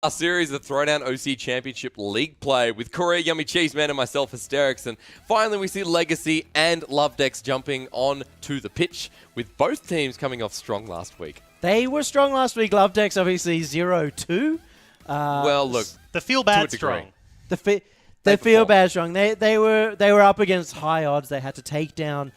Our series of Throwdown OCE Championship League play with Korea, Yummy Cheese Man, and myself, Hysterics. And finally, we see Legacy and Lovedex jumping on to the pitch, with both teams coming off strong last week. They were strong last week. Lovedex obviously 0-2. Well, look, the feel bad strong. They feel bad strong. They were up against high odds. They had to take down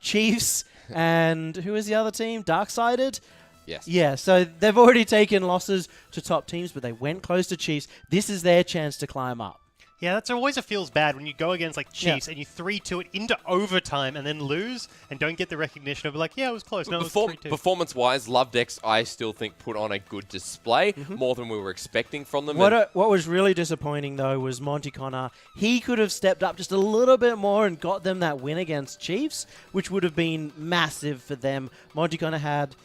Chiefs and who was the other team? Darksided. Yes. Yeah, so they've already taken losses to top teams, but they went close to Chiefs. This is their chance to climb up. Yeah, that's always a feels bad when you go against like Chiefs and you 3-2 it into overtime and then lose and don't get the recognition of like, yeah, it was close. No, it was 3-2. Performance-wise, Lovedex, I still think, put on a good display, more than we were expecting from them. What was really disappointing, though, was Monty Connor. He could have stepped up just a little bit more and got them that win against Chiefs, which would have been massive for them. Monty Connor had...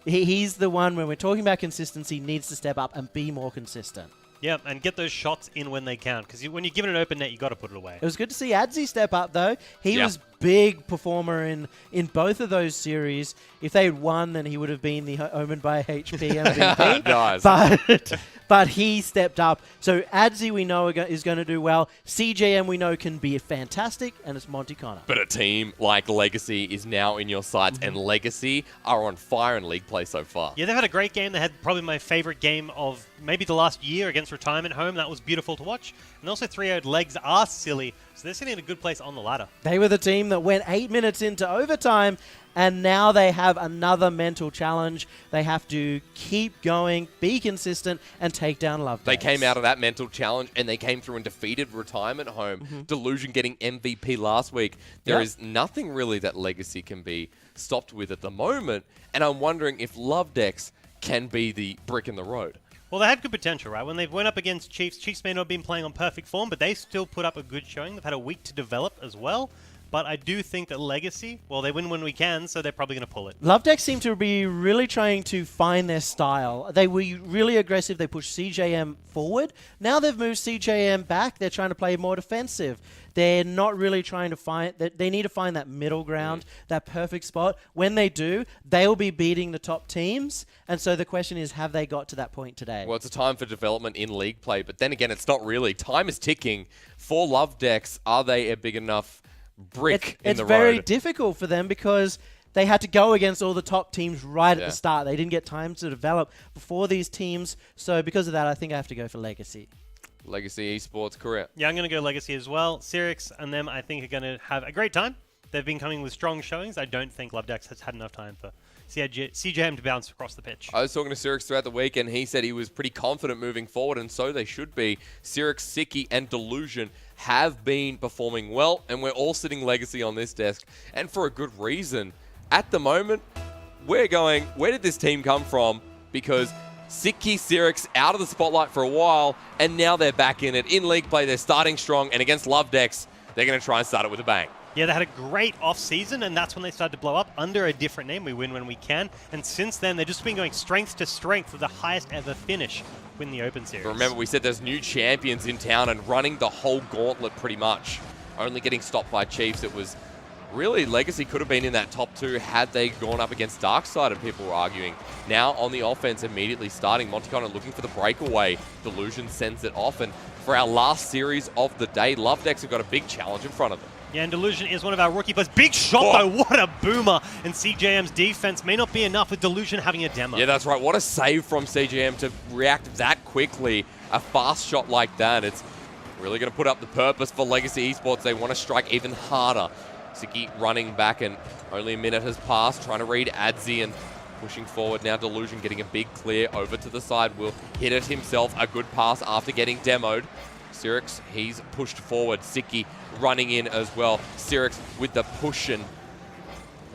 He's the one, when we're talking about consistency, needs to step up and be more consistent. Yeah, and get those shots in when they count. Because when you're given an open net, you got to put it away. It was good to see Adzi step up, though. He was big performer in both of those series. If they had won, then he would have been the Omened by HP MVP. Nice. But he stepped up. So Adzi, we know, is going to do well. CJM, we know, can be fantastic, and it's Monty Connor. But a team like Legacy is now in your sights, and Legacy are on fire in league play so far. Yeah, they've had a great game. They had probably my favorite game of maybe the last year against Retirement Home. That was beautiful to watch. And also 3-0 legs are silly, so they're sitting in a good place on the ladder. They were the team that went 8 minutes into overtime, and now they have another mental challenge. They have to keep going, be consistent, and take down Lovedex. They came out of that mental challenge, and they came through and defeated Retirement Home. Delusion getting MVP last week. There is nothing really that Legacy can be stopped with at the moment, and I'm wondering if Lovedex can be the brick in the road. Well, they had good potential, right? When they went up against Chiefs may not have been playing on perfect form, but they still put up a good showing. They've had a week to develop as well. But I do think that Legacy, well, they win when we can, so they're probably going to pull it. Lovedex seem to be really trying to find their style. They were really aggressive. They pushed CJM forward. Now they've moved CJM back. They're trying to play more defensive. They're not really trying to find... They need to find that middle ground, that perfect spot. When they do, they'll be beating the top teams. And so the question is, have they got to that point today? Well, it's a time for development in league play, but then again, it's not really. Time is ticking. For Lovedex, are they a big enough brick in the road? It's very difficult for them because they had to go against all the top teams right at the start. They didn't get time to develop before these teams. So because of that, I think I have to go for Legacy. Legacy Esports, Korea. Yeah, I'm going to go Legacy as well. Sirix and them, I think, are going to have a great time. They've been coming with strong showings. I don't think Lovedex has had enough time for CJM to bounce across the pitch. I was talking to Sirix throughout the week, and he said he was pretty confident moving forward, and so they should be. Sirix, Siki, and Delusion have been performing well, and we're all sitting Legacy on this desk, and for a good reason. At the moment, we're going, where did this team come from? Because Siki, Sirix out of the spotlight for a while, and now they're back in it. In league play, they're starting strong, and against Lovedex, they're going to try and start it with a bang. Yeah, they had a great off-season, and that's when they started to blow up under a different name. We win when we can. And since then, they've just been going strength to strength with the highest ever finish win the Open Series. Remember, we said there's new champions in town and running the whole gauntlet pretty much. Only getting stopped by Chiefs. It was really, Legacy could have been in that top two had they gone up against Darkside, and people were arguing. Now on the offense, immediately starting. Monty Connor looking for the breakaway. Delusion sends it off. And for our last series of the day, Lovedex have got a big challenge in front of them. Yeah, and Delusion is one of our rookie players. Big shot, though. What a boomer. And CJM's defense may not be enough with Delusion having a demo. Yeah, that's right. What a save from CJM to react that quickly. A fast shot like that. It's really going to put up the purpose for Legacy Esports. They want to strike even harder. Siki running back, and only a minute has passed. Trying to read Adzi and pushing forward. Now Delusion getting a big clear over to the side. Will hit it himself. A good pass after getting demoed. Sirix, he's pushed forward. Siki running in as well. Sirix with the push, and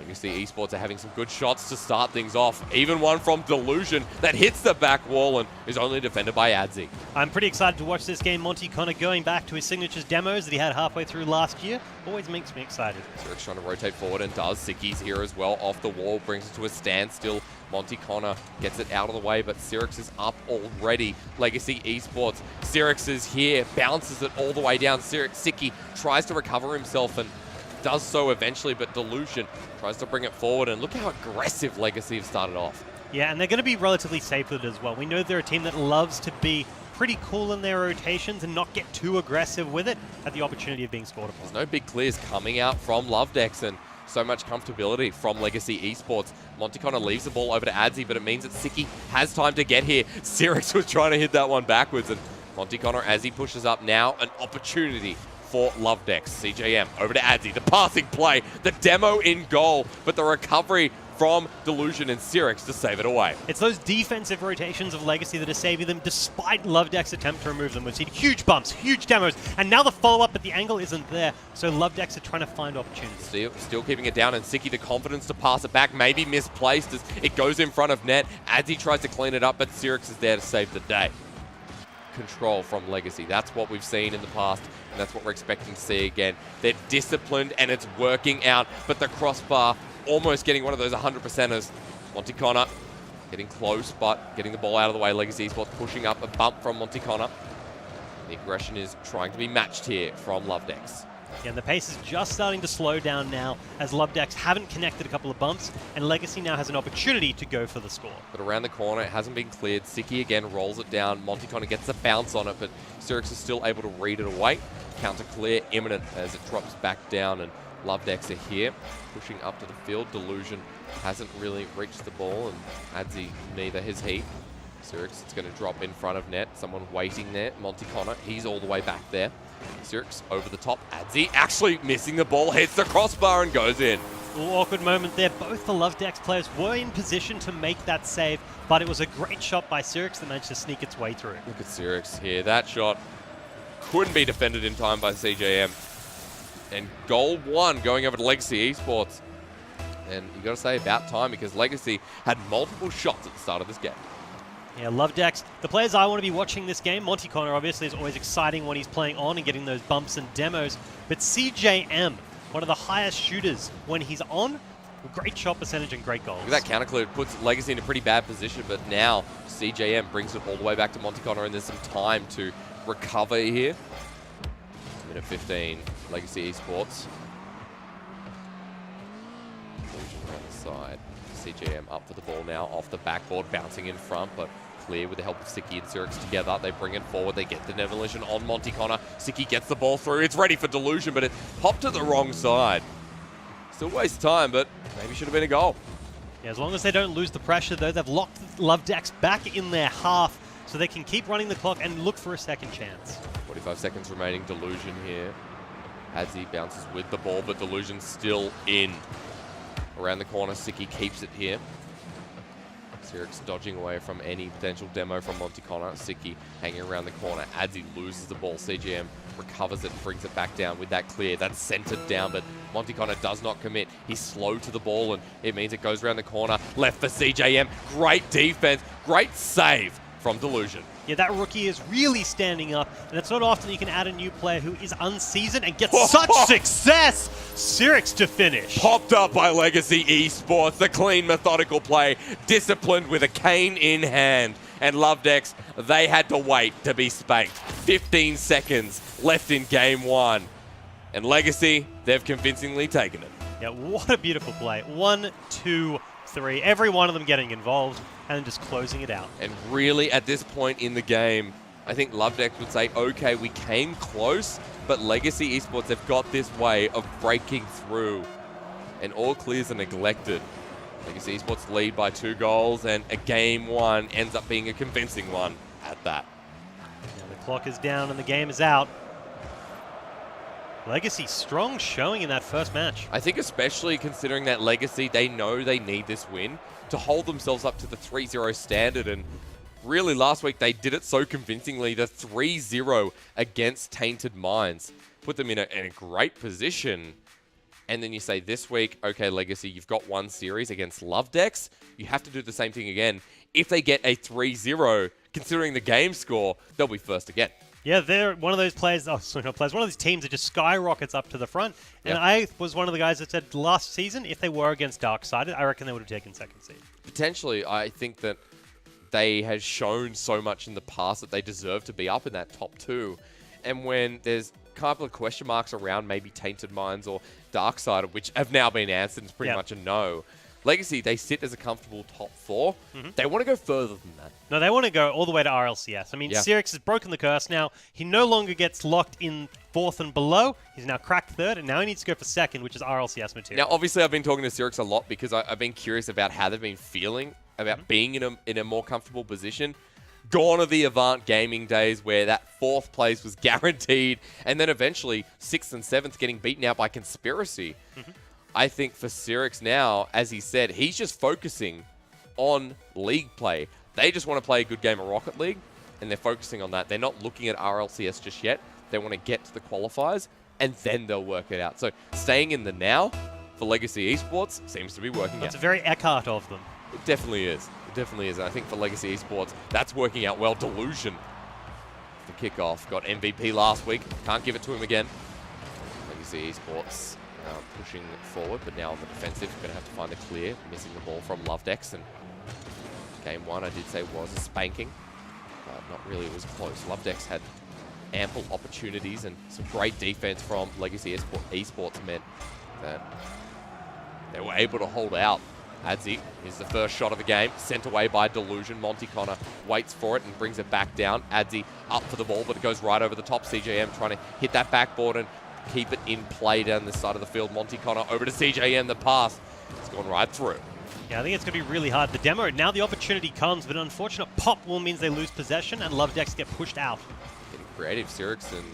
you see Esports are having some good shots to start things off. Even one from Delusion that hits the back wall and is only defended by Adzi. I'm pretty excited to watch this game. Monty Connor going back to his signatures demos that he had halfway through last year always makes me excited. Sirix trying to rotate forward and does. Siki's here as well. Off the wall, brings it to a standstill. Monty Connor gets it out of the way, but Sirix is up already. Legacy Esports. Sirix is here, bounces it all the way down. Siki tries to recover himself and does so eventually, but Delusion tries to bring it forward. And look how aggressive Legacy have started off. Yeah, and they're going to be relatively safe with it as well. We know they're a team that loves to be pretty cool in their rotations and not get too aggressive with it at the opportunity of being scored upon. There's no big clears coming out from Lovedex, and so much comfortability from Legacy Esports. Monticona leaves the ball over to Adzi, but it means that Siki has time to get here. Cyrix was trying to hit that one backwards, and Monticona, as he pushes up now, an opportunity for Lovedex. CJM over to Adzi, the passing play, the demo in goal, but the recovery from Delusion and Cyrix to save it away. It's those defensive rotations of Legacy that are saving them despite Lovedex's attempt to remove them. We've seen huge bumps, huge demos, and now the follow-up at the angle isn't there, so Lovedex are trying to find opportunities. Still keeping it down, and Siki the confidence to pass it back, maybe misplaced as it goes in front of net. Adzi tries to clean it up, but Cyrix is there to save the day. Control from Legacy. That's what we've seen in the past, and that's what we're expecting to see again. They're disciplined, and it's working out, but the crossbar almost getting one of those 100%ers. Monticona getting close, but getting the ball out of the way. Legacy Esports pushing up a bump from Monticona. The aggression is trying to be matched here from Lovedex. Yeah, and the pace is just starting to slow down now as Lovedex haven't connected a couple of bumps, and Legacy now has an opportunity to go for the score. But around the corner, it hasn't been cleared. Siki again rolls it down. Monticona gets a bounce on it, but Cyrix is still able to read it away. Counter clear imminent as it drops back down, and Lovedex are here, pushing up to the field. Delusion hasn't really reached the ball, and Adzi neither his heat. Cyrix, it's going to drop in front of net. Someone waiting there. Monticona, he's all the way back there. Cyrix over the top. Adzi actually missing the ball, hits the crossbar and goes in. A little awkward moment there. Both the Lovedex players were in position to make that save, but it was a great shot by Cyrix that managed to sneak its way through. Look at Cyrix here. That shot couldn't be defended in time by CJM. And goal one going over to Legacy Esports. And you got to say about time, because Legacy had multiple shots at the start of this game. Yeah, Lovedex, the players I want to be watching this game. Monticona obviously is always exciting when he's playing on and getting those bumps and demos. But CJM, one of the highest shooters when he's on, great shot percentage and great goals. Look at that counter clear. It puts Legacy in a pretty bad position, but now CJM brings it all the way back to Monticona, and there's some time to recover here. Minute 15, Legacy Esports. Delusion around the side. CJM up for the ball now, off the backboard, bouncing in front, but clear with the help of Siki and Cyrix together. They bring it forward, they get the demolition on Monticona. Siki gets the ball through, it's ready for Delusion, but it popped to the wrong side. Still wastes time, but maybe should have been a goal. Yeah, as long as they don't lose the pressure, though, they've locked Lovedex back in their half, so they can keep running the clock and look for a second chance. 45 seconds remaining, Delusion here. Adzi bounces with the ball, but Delusion's still in. Around the corner, Siki keeps it here. Cyrix dodging away from any potential demo from Monticona. Siki hanging around the corner. Adzi loses the ball. CGM recovers it and brings it back down with that clear. That's centered down, but Monticona does not commit. He's slow to the ball, and it means it goes around the corner. Left for CJM. Great defense. Great save from Delusion. Yeah, that rookie is really standing up, and it's not often you can add a new player who is unseasoned and get such success. Cyrix to finish. Popped up by Legacy Esports. The clean, methodical play. Disciplined with a cane in hand. And Lovedex, they had to wait to be spanked. 15 seconds left in game one. And Legacy, they've convincingly taken it. Yeah, what a beautiful play. 1, 2, 3. Every one of them getting involved and just closing it out. And really, at this point in the game, I think Lovedex would say, okay, we came close, but Legacy Esports have got this way of breaking through. And all clears are neglected. Legacy Esports lead by 2 goals, and a game one ends up being a convincing one at that. Now the clock is down and the game is out. Legacy strong showing in that first match. I think especially considering that Legacy, they know they need this win to hold themselves up to the 3-0 standard. And really last week they did it so convincingly. The 3-0 against Tainted Minds put them in a great position. And then you say this week, okay, Legacy, you've got one series against Lovedex. You have to do the same thing again. If they get a 3-0, considering the game score, they'll be first again. Yeah, they're one of those players, one of those teams that just skyrockets up to the front. And Yep. I was one of the guys that said last season, if they were against Darksided, I reckon they would have taken second seed. Potentially, I think that they have shown so much in the past that they deserve to be up in that top 2. And when there's a couple of question marks around maybe Tainted Minds or Darksided, which have now been answered, it's pretty Yep. much a no. Legacy, they sit as a comfortable top 4. They want to go further than that. No, they want to go all the way to RLCS. I mean, Sirix has broken the curse now. He no longer gets locked in 4th and below. He's now cracked 3rd, and now he needs to go for 2nd, which is RLCS material. Now, obviously, I've been talking to Sirix a lot because I've been curious about how they've been feeling about being in a more comfortable position. Gone are the Avant Gaming days where that 4th place was guaranteed, and then eventually 6th and 7th getting beaten out by Conspiracy. I think for Sirix now, as he said, he's just focusing on league play. They just want to play a good game of Rocket League, and they're focusing on that. They're not looking at RLCS just yet. They want to get to the qualifiers, and then they'll work it out. So staying in the now for Legacy Esports seems to be working out. That's very Eckhart of them. It definitely is. It definitely is. And I think for Legacy Esports, that's working out well. Delusion, the kickoff, got MVP last week. Can't give it to him again. Legacy Esports pushing forward, but now on the defensive, going to have to find the clear. Missing the ball from Lovedex, and game 1, I did say, was a spanking. Not really, it was close. Lovedex had ample opportunities, and some great defense from Legacy Esports meant that they were able to hold out. Adzi is the first shot of the game, sent away by Delusion. Monty Connor waits for it and brings it back down. Adzi up for the ball, but it goes right over the top. CJM trying to hit that backboard and keep it in play down this side of the field. Monty Connor over to CJM, the pass. It's gone right through. Yeah, I think it's going to be really hard. The demo, now the opportunity comes, but an unfortunate pop will means they lose possession and Lovedex get pushed out. Getting creative, Sirix and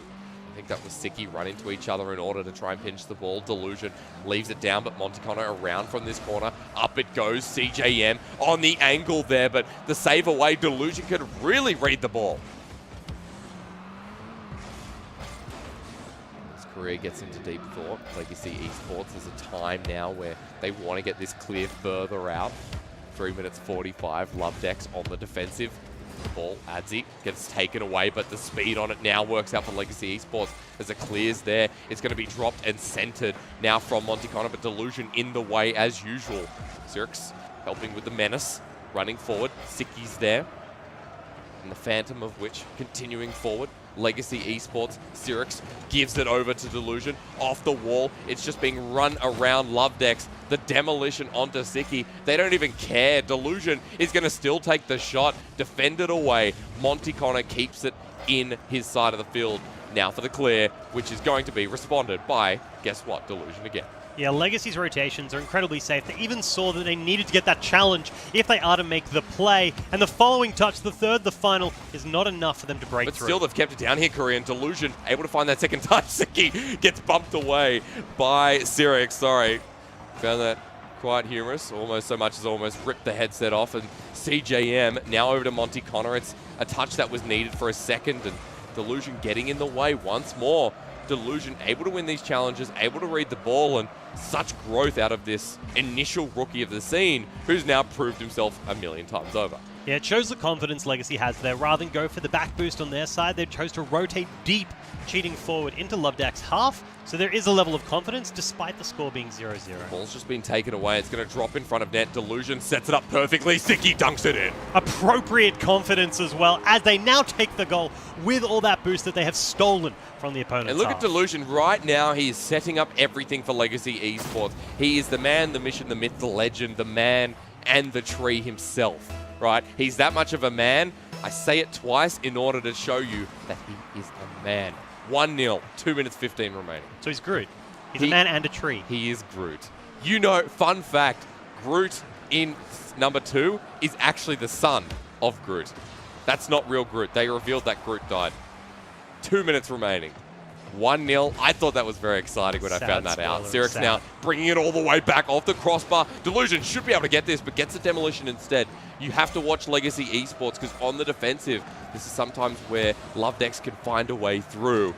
I think that was Siki run into each other in order to try and pinch the ball. Delusion leaves it down, but Monty Connor around from this corner. Up it goes, CJM on the angle there, but the save away, Delusion could really read the ball. His career gets into deep thought. Legacy Esports is a time now where they want to get this clear further out. 3 minutes 45, Lovedex on the defensive. The ball, Adzi, gets taken away, but the speed on it now works out for Legacy Esports as it clears there. It's going to be dropped and centered now from Monty Connor, but Delusion in the way as usual. Sirix helping with the menace, running forward. Siki's there. And the Phantom of which continuing forward. Legacy Esports, Sirix gives it over to Delusion. Off the wall, it's just being run around Lovedex. The demolition onto Siki. They don't even care. Delusion is going to still take the shot, defend it away. Monty Connor keeps it in his side of the field. Now for the clear, which is going to be responded by, guess what, Delusion again. Yeah, Legacy's rotations are incredibly safe. They even saw that they needed to get that challenge if they are to make the play. And the following touch, the third, the final, is not enough for them to break through. But still, they've kept it down here, Korean. Delusion able to find that second touch. Siki gets bumped away by Sirix. Sorry. Found that quite humorous. Almost so much as almost ripped the headset off. And CJM now over to Monty Connor. It's a touch that was needed for a second. And Delusion getting in the way once more. Delusion able to win these challenges, able to read the ball, and such growth out of this initial rookie of the scene who's now proved himself a million times over. Yeah, it shows the confidence Legacy has there. Rather than go for the back boost on their side, they chose to rotate deep, cheating forward into Lovedex's half. So there is a level of confidence despite the score being 0-0. Ball's just been taken away. It's going to drop in front of net. Delusion sets it up perfectly. Siki dunks it in. Appropriate confidence as well, as they now take the goal with all that boost that they have stolen from the opponent's And look half. at Delusion right now. He is setting up everything for Legacy Esports. He is the man, the mission, the myth, the legend, the man, and the tree himself. Right? He's that much of a man. I say it twice in order to show you that he is a man. 1-0, 2 minutes 15 remaining. So he's Groot. He's a man and a tree. He is Groot. You know, fun fact, Groot in number 2 is actually the son of Groot. That's not real Groot. They revealed that Groot died. 2 minutes remaining. 1-0. I thought that was very exciting when I found that out. Sirix now bringing it all the way back off the crossbar. Delusion should be able to get this, but gets a demolition instead. You have to watch Legacy Esports because on the defensive, this is sometimes where Lovedex can find a way through.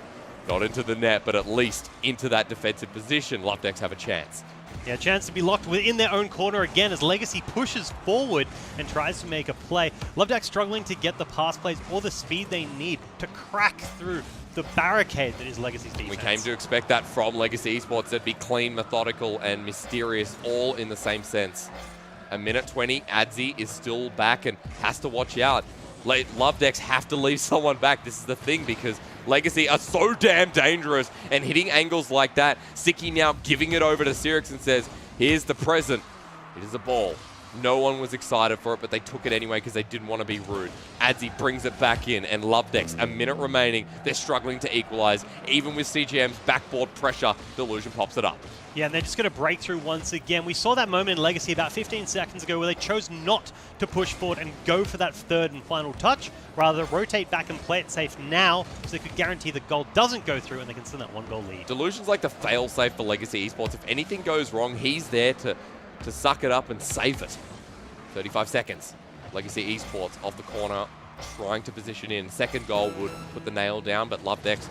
Not into the net, but at least into that defensive position. Lovedex have a chance. Yeah, a chance to be locked within their own corner again as Legacy pushes forward and tries to make a play. Lovedex struggling to get the pass plays or the speed they need to crack through the barricade that is Legacy's defense. We came to expect that from Legacy Esports. They'd be clean, methodical, and mysterious all in the same sense. A minute 20, Adzi is still back and has to watch out. Lovedex have to leave someone back. This is the thing because Legacy are so damn dangerous and hitting angles like that. Siki now giving it over to Sirix and says, here's the present. It is a ball. No one was excited for it, but they took it anyway because they didn't want to be rude. Adzi brings it back in, and Lovedex, a minute remaining, they're struggling to equalize. Even with CGM's backboard pressure, Delusion pops it up. Yeah, and they're just going to break through once again. We saw that moment in Legacy about 15 seconds ago where they chose not to push forward and go for that third and final touch, rather rotate back and play it safe now so they could guarantee the goal doesn't go through and they can send that 1-goal lead. Delusion's like the fail-safe for Legacy Esports. If anything goes wrong, he's there to suck it up and save it. 35 seconds. Legacy Esports off the corner, trying to position in. Second goal would put the nail down, but Lovedex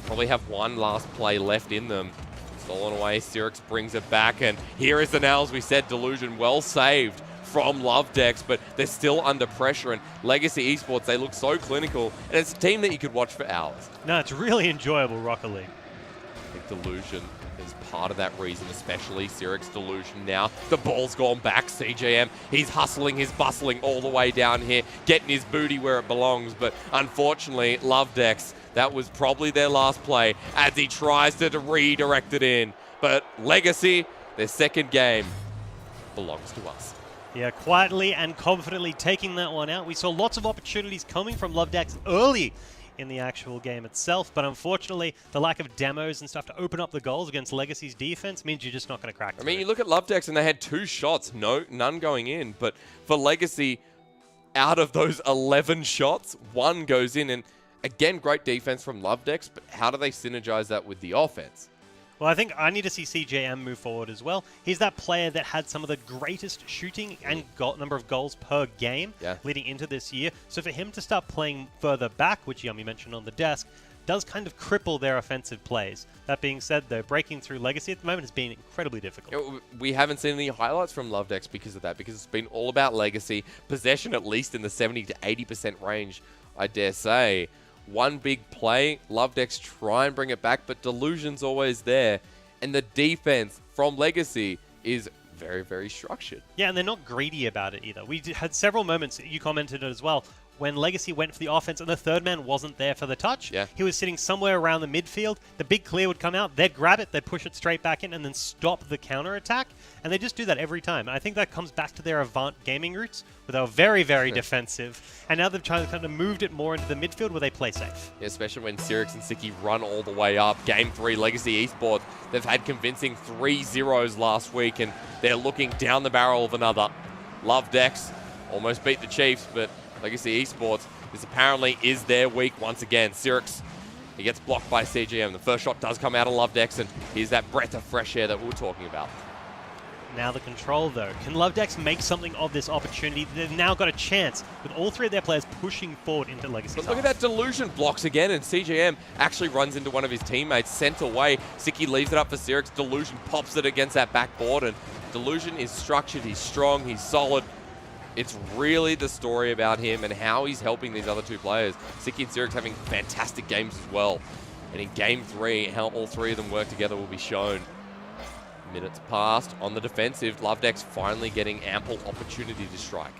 probably have one last play left in them. Stolen away, Sirix brings it back, and here is the nail, as we said, Delusion well saved from Lovedex, but they're still under pressure, and Legacy Esports, they look so clinical, and it's a team that you could watch for hours. No, it's really enjoyable, Rocket League. I think Delusion is part of that reason, especially Sirix Delusion now. The ball's gone back, CJM. He's hustling, he's bustling all the way down here, getting his booty where it belongs, but unfortunately, Lovedex, that was probably their last play as he tries to redirect it in. But Legacy, their second game, belongs to us. Yeah, quietly and confidently taking that one out. We saw lots of opportunities coming from Lovedex early in the actual game itself, but unfortunately, the lack of demos and stuff to open up the goals against Legacy's defense means you're just not going to crack. I mean, you look at Lovedex and they had 2 shots, none going in, but for Legacy, out of those 11 shots, 1 goes in, and again, great defense from Lovedex, but how do they synergize that with the offense? Well, I think I need to see CJM move forward as well. He's that player that had some of the greatest shooting and number of goals per game leading into this year. So for him to start playing further back, which Yummy mentioned on the desk, does kind of cripple their offensive plays. That being said, though, breaking through Legacy at the moment has been incredibly difficult. We haven't seen any highlights from Lovedex because of that, because it's been all about Legacy. Possession at least in the 70 to 80% range, I dare say. One big play, Lovedex try and bring it back, but Delusion's always there. And the defense from Legacy is very, very structured. Yeah, and they're not greedy about it either. We had several moments, you commented it as well, when Legacy went for the offense and the third man wasn't there for the touch. Yeah. He was sitting somewhere around the midfield. The big clear would come out, they'd grab it, they'd push it straight back in and then stop the counter-attack. And they just do that every time. And I think that comes back to their Avant gaming roots, where they were very, very defensive. And now they've kind of moved it more into the midfield where they play safe. Yeah, especially when Sirix and Siki run all the way up. Game 3, Legacy Esports, they've had convincing 3-0s last week, and they're looking down the barrel of another. Lovedex almost beat the Chiefs, but Legacy Esports, this apparently is their week once again. Sirix, he gets blocked by CGM. The first shot does come out of Lovedex, and here's that breath of fresh air that we were talking about. Now the control, though. Can Lovedex make something of this opportunity? They've now got a chance with all 3 of their players pushing forward into Legacy's But look at that Delusion blocks again, and CGM actually runs into one of his teammates, sent away. Siki leaves it up for Sirix. Delusion pops it against that backboard, and Delusion is structured, he's strong, he's solid. It's really the story about him and how he's helping these other 2 players. Siki and Sirix having fantastic games as well. And in Game 3, how all 3 of them work together will be shown. Minutes passed on the defensive. Lovedex finally getting ample opportunity to strike.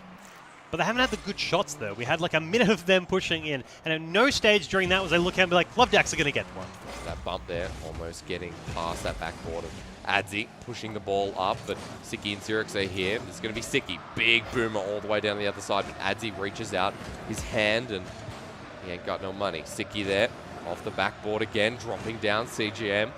But they haven't had the good shots, though. We had like a minute of them pushing in, and at no stage during that was they look at and be like, Lovedex are going to get one. That bump there, almost getting past that backboard of Adzi, pushing the ball up, but Siki and Sirix are here. It's going to be Siki. Big boomer all the way down the other side, but Adzi reaches out his hand, and he ain't got no money. Siki there, off the backboard again, dropping down CGM.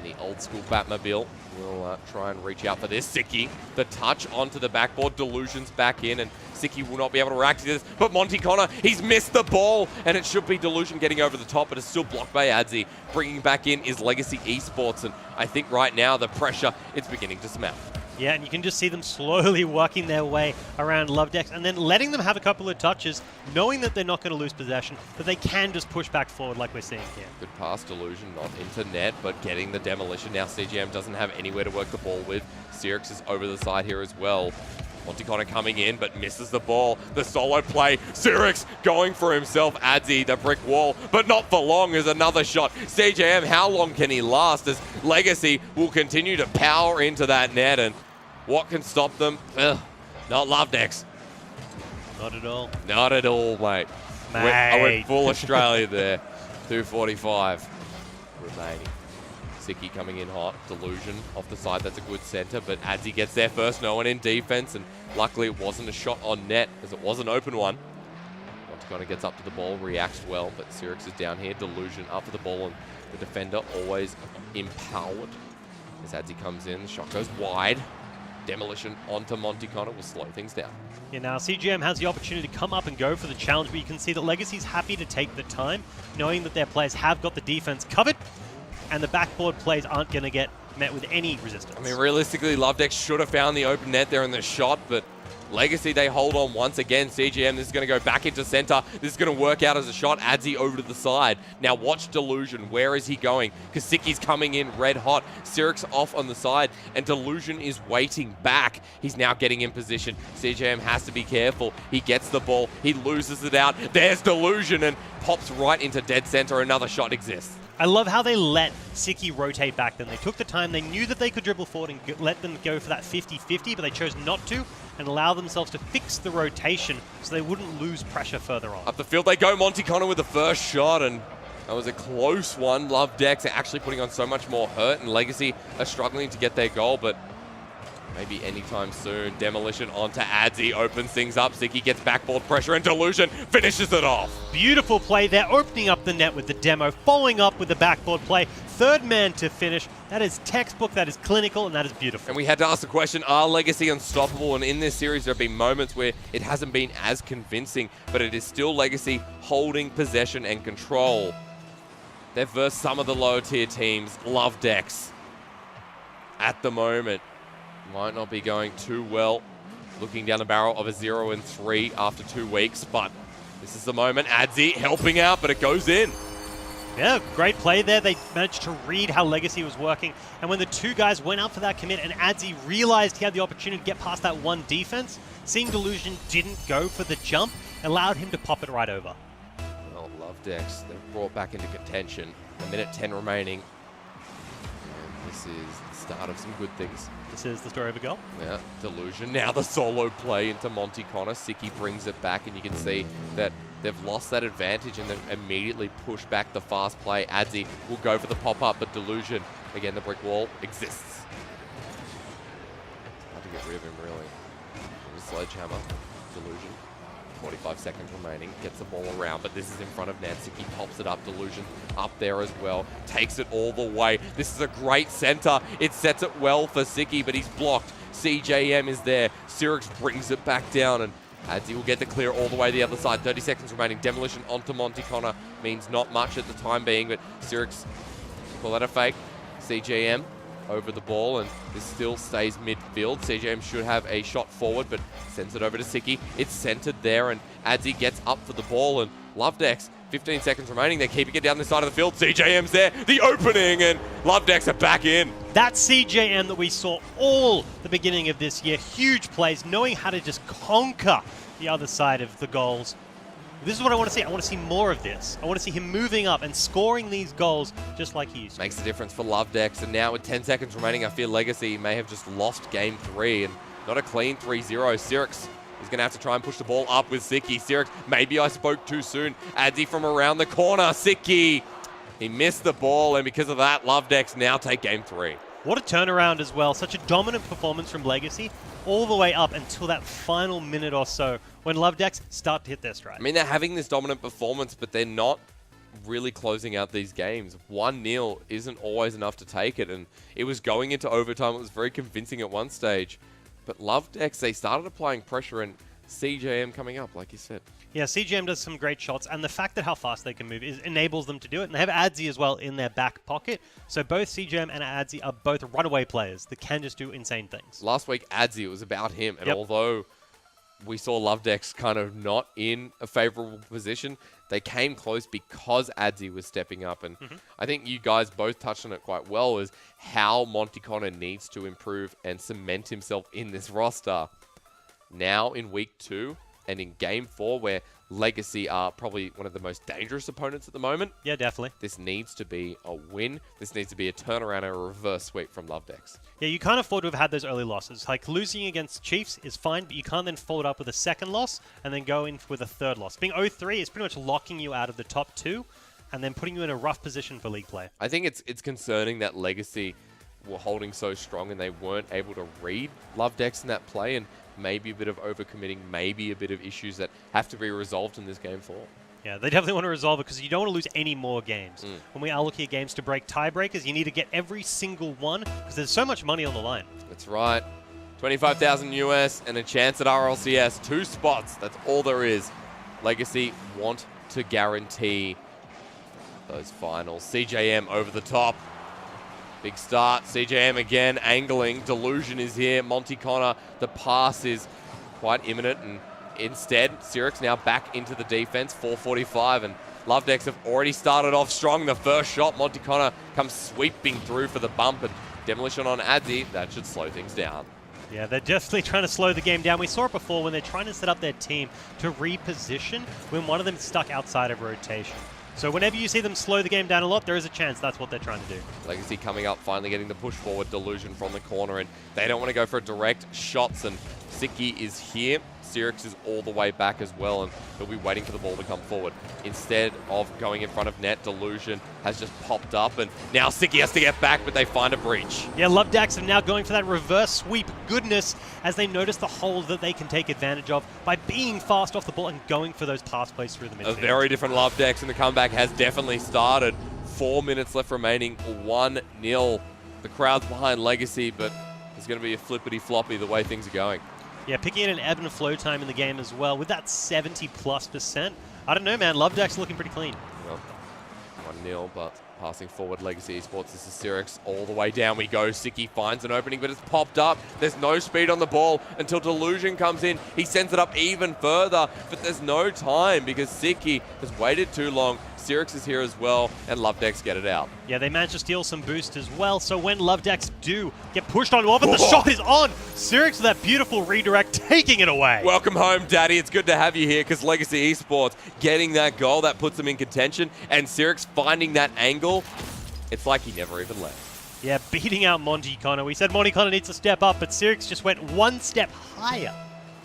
The old school Batmobile will try and reach out for this. Siki, the touch onto the backboard. Delusion's back in, and Siki will not be able to react to this. But Monty Connor, he's missed the ball, and it should be Delusion getting over the top, but it's still blocked by Adzi. Bringing back in is Legacy Esports, and I think right now the pressure, it's beginning to smell. Yeah, and you can just see them slowly working their way around Lovedex and then letting them have a couple of touches, knowing that they're not going to lose possession, but they can just push back forward like we're seeing here. Good pass, Delusion, not into net, but getting the demolition. Now CGM doesn't have anywhere to work the ball with. Sirix is over the side here as well. Monty Connor coming in, but misses the ball. The solo play. Sirix going for himself. Adzi, the brick wall, but not for long. There's another shot. CJM, how long can he last as Legacy will continue to power into that net, and what can stop them? Ugh, not Lovedex. Not at all. Not at all, mate. I went full Australia there. 2:45 remaining. Siki coming in hot. Delusion off the side. That's a good center, but Adzi gets there first. No one in defense, and luckily it wasn't a shot on net, as it was an open one. Monticona gets up to the ball, reacts well, but Sirix is down here. Delusion up for the ball, and the defender always empowered. As Adzi comes in, the shot goes wide. Demolition onto Monticona will slow things down. Yeah, now CGM has the opportunity to come up and go for the challenge, but you can see that Legacy's happy to take the time, knowing that their players have got the defense covered, and the backboard plays aren't going to get met with any resistance. I mean, realistically, Lovedex should have found the open net there in the shot, but Legacy, they hold on once again. CGM, this is going to go back into center. This is going to work out as a shot. Adzi over to the side. Now watch Delusion. Where is he going? Kasiki's coming in red hot. Sirix off on the side, and Delusion is waiting back. He's now getting in position. CGM has to be careful. He gets the ball. He loses it out. There's Delusion and pops right into dead center. Another shot exists. I love how they let Siki rotate back then. They took the time. They knew that they could dribble forward and let them go for that 50-50, but they chose not to and allow themselves to fix the rotation so they wouldn't lose pressure further on. Up the field they go. Monticona with the first shot, and that was a close one. Lovedex are actually putting on so much more hurt, and Legacy are struggling to get their goal, but maybe anytime soon. Demolition onto Adzi, opens things up. Siki gets backboard pressure, and Delusion finishes it off. Beautiful play there, opening up the net with the demo, following up with the backboard play. Third man to finish. That is textbook, that is clinical, and that is beautiful. And we had to ask the question, are Legacy unstoppable? And in this series, there have been moments where it hasn't been as convincing, but it is still Legacy holding possession and control. They've versed some of the lower tier teams. Lovedex at the moment might not be going too well. Looking down the barrel of a 0-3 after 2 weeks, but this is the moment. Adzi helping out, but it goes in. Yeah, great play there. They managed to read how Legacy was working. And when the two guys went up for that commit and Adzi realized he had the opportunity to get past that one defense, seeing Delusion didn't go for the jump, allowed him to pop it right over. Well, Lovedex, they're brought back into contention. A minute 10 remaining. And this is the start of some good things. This is the story of a goal. Yeah, Delusion. Now the solo play into Monticona. Siki brings it back, and you can see that they've lost that advantage and they've immediately pushed back the fast play. Adzi will go for the pop-up, but Delusion, again, the brick wall exists. Hard to get rid of him, really. Sledgehammer. Delusion. 45 seconds remaining. Gets the ball around, but this is in front of net. Siki pops it up. Delusion up there as well. Takes it all the way. This is a great center. It sets it well for Siki, but he's blocked. CJM is there. Sirix brings it back down, and Adzi will get the clear all the way to the other side. 30 seconds remaining. Demolition onto Monticona means not much at the time being, but Sirix, call that a fake. CJM over the ball, and this still stays midfield. CJM should have a shot forward, but sends it over to Siki. It's centered there, and Adzi gets up for the ball, and Lovedex, 15 seconds remaining. They're keeping it down the side of the field. CJM's there, the opening, and Lovedex are back in. That CJM that we saw all the beginning of this year, huge plays, knowing how to just conquer the other side of the goals. This is what I want to see. I want to see more of this. I want to see him moving up and scoring these goals just like he used to. Makes the difference for Lovedex, and now with 10 seconds remaining, I feel Legacy may have just lost game 3, and not a clean 3-0. Sirix is going to have to try and push the ball up with Siki. Sirix, maybe I spoke too soon. Adzi from around the corner. Siki, he missed the ball, and because of that, Lovedex now take game 3. What a turnaround as well. Such a dominant performance from Legacy all the way up until that final minute or so when Lovedex start to hit their stride. I mean, they're having this dominant performance, but they're not really closing out these games. 1-0 isn't always enough to take it, and it was going into overtime. It was very convincing at one stage. But Lovedex, they started applying pressure, and CJM coming up, like you said. Yeah, CGM does some great shots, and the fact that how fast they can move enables them to do it. And they have Adzi as well in their back pocket. So both CGM and Adzi are both runaway players that can just do insane things. Last week, Adzi, it was about him. And although we saw Lovedex kind of not in a favorable position, they came close because Adzi was stepping up. And I think you guys both touched on it quite well, is how Monticona needs to improve and cement himself in this roster. Now in week 2, and in game 4, where Legacy are probably one of the most dangerous opponents at the moment. Yeah, definitely. This needs to be a win. This needs to be a turnaround and a reverse sweep from Lovedex. Yeah, you can't afford to have had those early losses. Like, losing against Chiefs is fine, but you can't then follow it up with a second loss and then go in with a third loss. Being 0-3 is pretty much locking you out of the top 2. and then putting you in a rough position for league play. I think it's concerning that Legacy were holding so strong and they weren't able to read Lovedex in that play, and maybe a bit of overcommitting, maybe a bit of issues that have to be resolved in this game 4. Yeah, they definitely want to resolve it because you don't want to lose any more games. When we are looking at games to break tiebreakers, you need to get every single one because there's so much money on the line. That's right. 25,000 US and a chance at RLCS. 2 spots. That's all there is. Legacy want to guarantee those finals. CJM over the top. Big start. CJM again angling. Delusion is here. Monty Connor. The pass is quite imminent, and instead, Sirix now back into the defense. 4:45, and Lovedex have already started off strong. The first shot, Monty Connor comes sweeping through for the bump, and demolition on Adzi. That should slow things down. Yeah, they're definitely trying to slow the game down. We saw it before when they're trying to set up their team to reposition when one of them is stuck outside of rotation. So whenever you see them slow the game down a lot, there is a chance that's what they're trying to do. Legacy coming up, finally getting the push forward. Delusion from the corner, and they don't want to go for direct shots, and Siki is here. Sirix is all the way back as well, and he'll be waiting for the ball to come forward. Instead of going in front of net, Delusion has just popped up, and now Siki has to get back, but they find a breach. Yeah, Lovedex are now going for that reverse sweep goodness as they notice the hole that they can take advantage of by being fast off the ball and going for those pass plays through the midfield. A very different Lovedex, and the comeback has definitely started. 4 minutes left remaining, 1-0. The crowd's behind Legacy, but it's going to be a flippity-floppy the way things are going. Yeah, picking in an ebb and flow time in the game as well with that 70+%. I don't know, man. Lovedex looking pretty clean. Well, 1-0, but passing forward, Legacy Esports. This is Sirix. All the way down we go. Siki finds an opening, but it's popped up. There's no speed on the ball until Delusion comes in. He sends it up even further, but there's no time because Siki has waited too long. Sirix is here as well, and Lovedex get it out. Yeah, they managed to steal some boost as well, so when Lovedex do get pushed on off, and the shot is on! Sirix with that beautiful redirect, taking it away. Welcome home, Daddy. It's good to have you here because Legacy Esports getting that goal, that puts them in contention, and Sirix finding that angle, it's like he never even left. Yeah, beating out Monty Connor. We said Monty Connor needs to step up, but Sirix just went one step higher.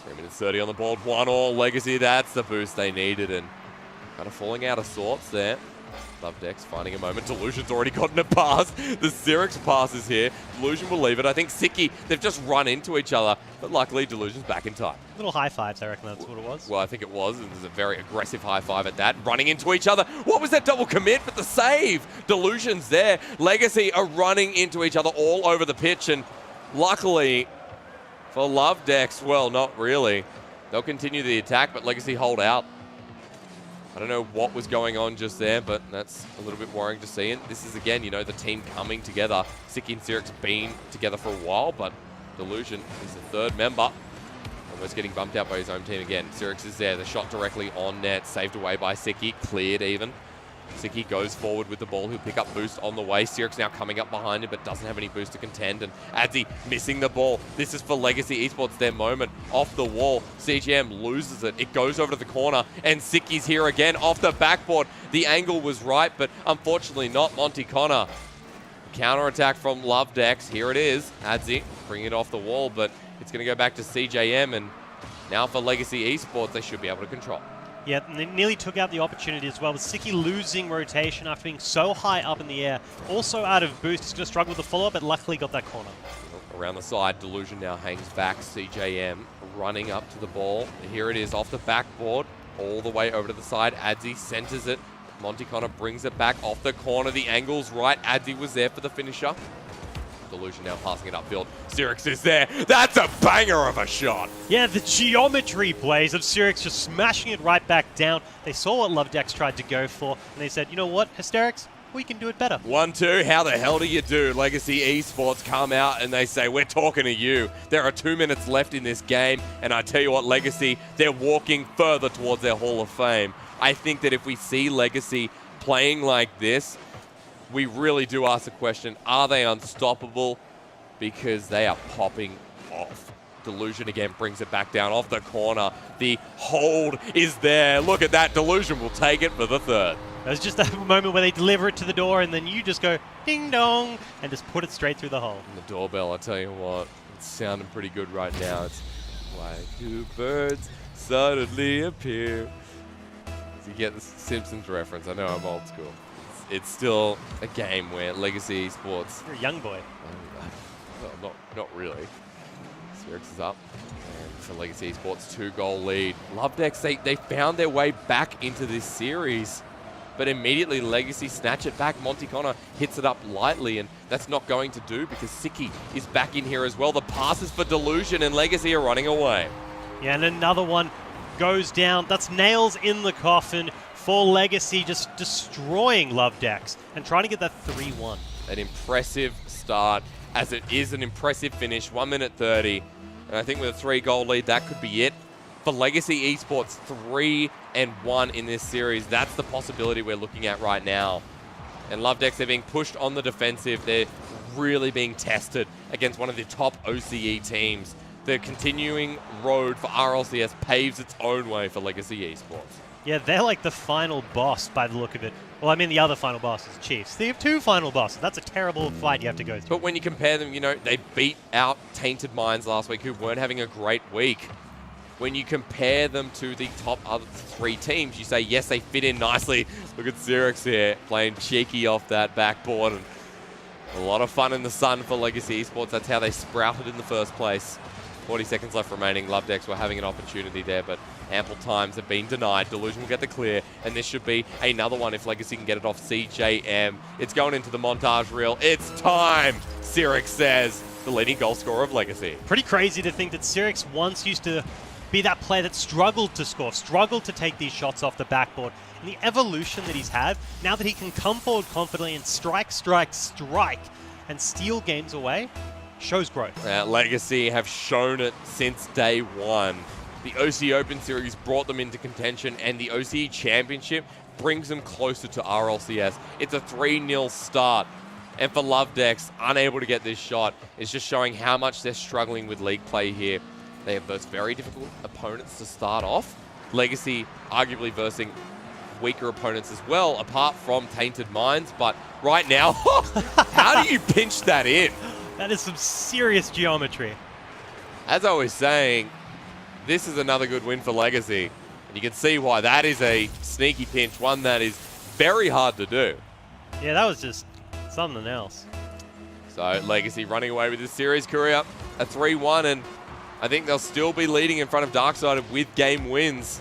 3 minutes 30 on the board, 1-1 Legacy. That's the boost they needed, and kind of falling out of sorts there. Lovedex finding a moment. Delusion's already gotten a pass. The Sirix pass is here. Delusion will leave it. I think Siki, they've just run into each other, but luckily Delusion's back in time. Little high fives, I reckon that's what it was. Well, I think it was. It was a very aggressive high five at that. Running into each other. What was that double commit? But the save. Delusion's there. Legacy are running into each other all over the pitch, and luckily for Lovedex, well, not really. They'll continue the attack, but Legacy hold out. I don't know what was going on just there, but that's a little bit worrying to see. And this is, again, you know, the team coming together. Siki and Sirix been together for a while, but Delusion is the third member. Almost getting bumped out by his own team again. Sirix is there. The shot directly on net. Saved away by Siki. Cleared even. Siki goes forward with the ball. He'll pick up boost on the way. Sirix now coming up behind him, but doesn't have any boost to contend. And Adzi missing the ball. This is for Legacy Esports, their moment. Off the wall, CGM loses it. It goes over to the corner, and Siki's here again off the backboard. The angle was right, but unfortunately not Monty Connor. Counter-attack from Lovedex. Here it is. Adzi bringing it off the wall, but it's going to go back to CJM. And now for Legacy Esports, they should be able to control. Yeah, and they nearly took out the opportunity as well. With Siki losing rotation after being so high up in the air. Also out of boost. He's going to struggle with the follow-up, but luckily got that corner. Around the side, Delusion now hangs back. CJM running up to the ball. Here it is off the backboard. All the way over to the side. Adzi centers it. Monty Connor brings it back off the corner. The angle's right. Adzi was there for the finisher. Delusion now passing it upfield. Sirix is there. That's a banger of a shot. Yeah, the geometry plays of Sirix just smashing it right back down. They saw what Lovedex tried to go for, and they said, you know what, Hysterics, we can do it better. 1-2, how the hell do you do? Legacy Esports come out and they say, we're talking to you. There are 2 minutes left in this game, and I tell you what, Legacy, they're walking further towards their Hall of Fame. I think that if we see Legacy playing like this, we really do ask the question, are they unstoppable? Because they are popping off. Delusion again brings it back down off the corner. The hold is there. Look at that. Delusion will take it for the third. It was just that moment where they deliver it to the door and then you just go ding dong and just put it straight through the hole. And the doorbell, I tell you what, it's sounding pretty good right now. It's why do birds suddenly appear? You get the Simpsons reference. I know I'm old school. It's still a game where Legacy Esports... You're a young boy. Well, not really. Sirix is up. And for Legacy Esports, 2-goal lead. Lovedex, they found their way back into this series. But immediately Legacy snatch it back. Monty Connor hits it up lightly, and that's not going to do because Siki is back in here as well. The passes for Delusion, and Legacy are running away. Yeah, and another one goes down. That's nails in the coffin for Legacy, just destroying Lovedex and trying to get that 3-1. An impressive start, as it is an impressive finish, 1 minute 30. And I think with a 3-goal lead, that could be it. For Legacy Esports, 3-1 in this series. That's the possibility we're looking at right now. And Lovedex, they're being pushed on the defensive. They're really being tested against one of the top OCE teams. The continuing road for RLCS paves its own way for Legacy Esports. Yeah, they're like the final boss by the look of it. Well, I mean, the other final boss is Chiefs. They have 2 final bosses. That's a terrible fight you have to go through. But when you compare them, you know, they beat out Tainted Minds last week, who weren't having a great week. When you compare them to the top other 3 teams, you say, yes, they fit in nicely. Look at Xerix here, playing cheeky off that backboard. And a lot of fun in the sun for Legacy Esports. That's how they sprouted in the first place. 40 seconds left remaining. Lovedex were having an opportunity there, but ample times have been denied. Delusion will get the clear, and this should be another one if Legacy can get it off CJM. It's going into the montage reel. It's time, Xerix says, the leading goal scorer of Legacy. Pretty crazy to think that Xerix once used to be that player that struggled to score, struggled to take these shots off the backboard. And the evolution that he's had, now that he can come forward confidently and strike, and steal games away, shows growth. Legacy have shown it since day one. The OCE Open Series brought them into contention, and the OCE Championship brings them closer to RLCS. It's a 3-0 start. And for Lovedex, unable to get this shot, is just showing how much they're struggling with league play here. They have those very difficult opponents to start off. Legacy arguably versing weaker opponents as well, apart from Tainted Minds. But right now, how do you pinch that in? That is some serious geometry. As I was saying, this is another good win for Legacy. And you can see why that is a sneaky pinch, one that is very hard to do. Yeah, that was just something else. So Legacy running away with this series, Courier, a 3-1, and I think they'll still be leading in front of Darksided with game wins.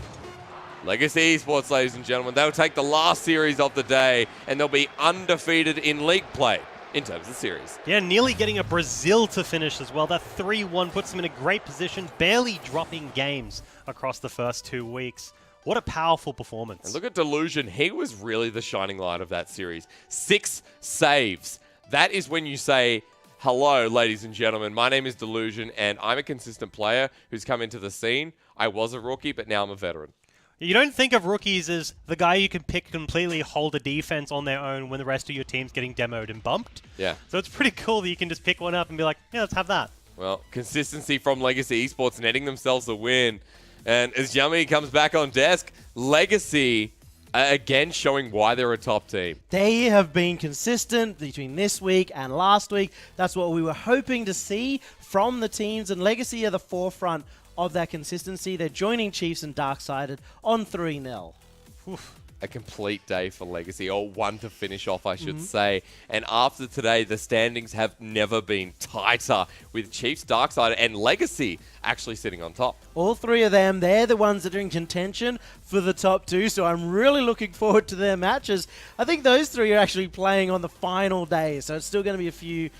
Legacy Esports, ladies and gentlemen, they'll take the last series of the day, and they'll be undefeated in league play in terms of series. Yeah, nearly getting a Brazil to finish as well. That 3-1 puts them in a great position, barely dropping games across the first 2 weeks. What a powerful performance. And look at Delusion. He was really the shining light of that series. 6 saves. That is when you say, hello, ladies and gentlemen. My name is Delusion, and I'm a consistent player who's come into the scene. I was a rookie, but now I'm a veteran. You don't think of rookies as the guy you can pick completely hold a defense on their own when the rest of your team's getting demoed and bumped. Yeah. So it's pretty cool that you can just pick one up and be like, yeah, let's have that. Well, consistency from Legacy Esports netting themselves a win. And as Yummy comes back on desk, Legacy again showing why they're a top team. They have been consistent between this week and last week. That's what we were hoping to see from the teams, and Legacy are the forefront of that consistency. They're joining Chiefs and Darksided on 3-0. A complete day for Legacy, or one to finish off, I should say. And after today, the standings have never been tighter, with Chiefs, Darksided, and Legacy actually sitting on top. All 3 of them, they're the ones that are in contention for the top 2, so I'm really looking forward to their matches. I think those 3 are actually playing on the final day, so it's still going to be a few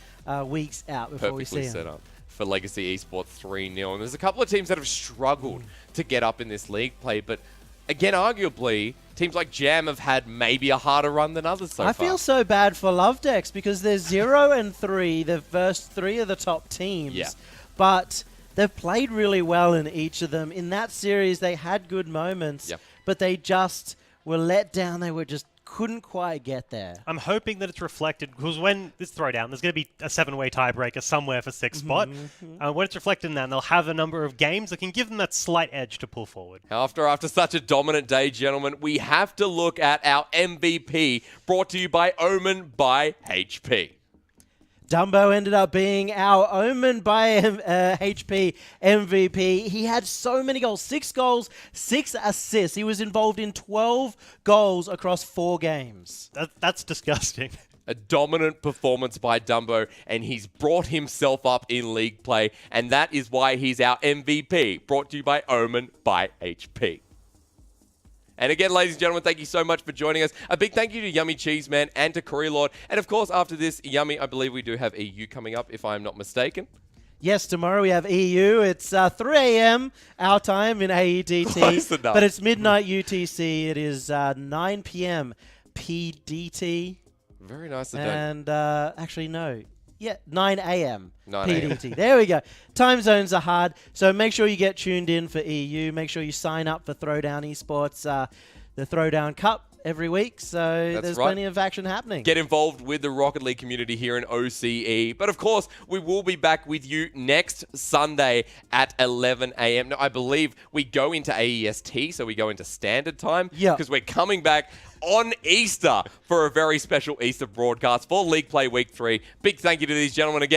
weeks out before we see them. Perfectly set up for Legacy Esports 3-0. And there's a couple of teams that have struggled to get up in this league play, but again, arguably, teams like Jam have had maybe a harder run than others so far. I feel so bad for Lovedex because they're 0-3, the first 3 of the top teams. Yeah. But they've played really well in each of them. In that series, they had good moments, but they just were let down. They just couldn't quite get there. I'm hoping that it's reflected, because when this Throwdown, there's going to be a 7-way tiebreaker somewhere for 6th spot. When it's reflected in that, they'll have a number of games that can give them that slight edge to pull forward. After such a dominant day, gentlemen, we have to look at our MVP, brought to you by Omen by HP. Dumbo ended up being our Omen by HP MVP. He had so many goals, 6 goals, 6 assists. He was involved in 12 goals across 4 games. That's disgusting. A dominant performance by Dumbo, and he's brought himself up in league play, and that is why he's our MVP. Brought to you by Omen by HP. And again, ladies and gentlemen, thank you so much for joining us. A big thank you to Yummy Cheese Man and to Curry Lord. And of course, after this, Yummy, I believe we do have EU coming up, if I'm not mistaken. Yes, tomorrow we have EU. It's 3 a.m. our time in AEDT. Close enough. But it's midnight UTC. It is 9 p.m. PDT. Very nice of And actually, no. Yeah, 9 a.m. 9 a.m. PDT. There we go. Time zones are hard, so make sure you get tuned in for EU. Make sure you sign up for Throwdown Esports, the Throwdown Cup every week. So there's plenty of action happening. Get involved with the Rocket League community here in OCE. But of course, we will be back with you next Sunday at 11 a.m. Now, I believe we go into AEST, so we go into standard time. Yeah. Because we're coming back on Easter for a very special Easter broadcast for League Play Week 3. Big thank you to these gentlemen again.